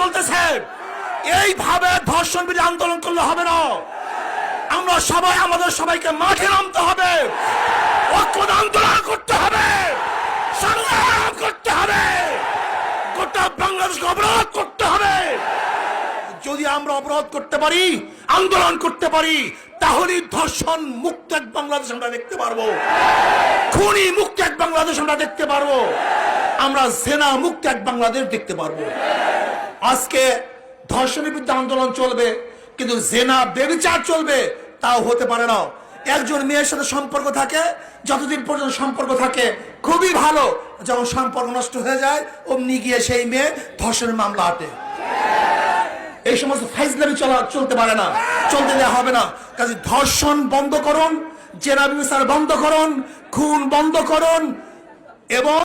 চলতেছে। এইভাবে ধর্ষণ বিরোধী আন্দোলন করলে হবে না। আমরা সবাই আমাদের সবাইকে মাঠে নামতে হবে, ঐক্যবদ্ধ আন্দোলন করতে হবে, সংগ্রাম করতে হবে, গোটা বাংলাদেশকে অবরোধ করতে হবে। যদি আমরা অবরোধ করতে পারি, আন্দোলন করতে পারি, তাহলে ধর্ষণ মুক্ত এক বাংলাদেশ আমরা দেখতে পারবো, খুনি মুক্ত এক বাংলাদেশ আমরা দেখতে পারবো, আমরা জেনা মুক্ত এক বাংলাদেশ দেখতে পারবো। আজকে ধর্ষণের বিরুদ্ধে আন্দোলন চলবে, কিন্তু জেনা বেবিচার চলবে, তাও হতে পারে না। একজন মেয়ের সাথে সম্পর্ক থাকে, যতদিন পর্যন্ত সম্পর্ক থাকে খুবই ভালো, যখন সম্পর্ক নষ্ট হয়ে যায় অমনি গিয়ে সেই মেয়ে ধর্ষণের মামলা হাঁটে। এই সমস্ত ফাইজলামি চলতে পারে না, চলতে দেওয়া হবে না। কাজে ধর্ষণ বন্ধ করুন, জেনা ব্যভিচার বন্ধ করুন, খুন বন্ধ করুন এবং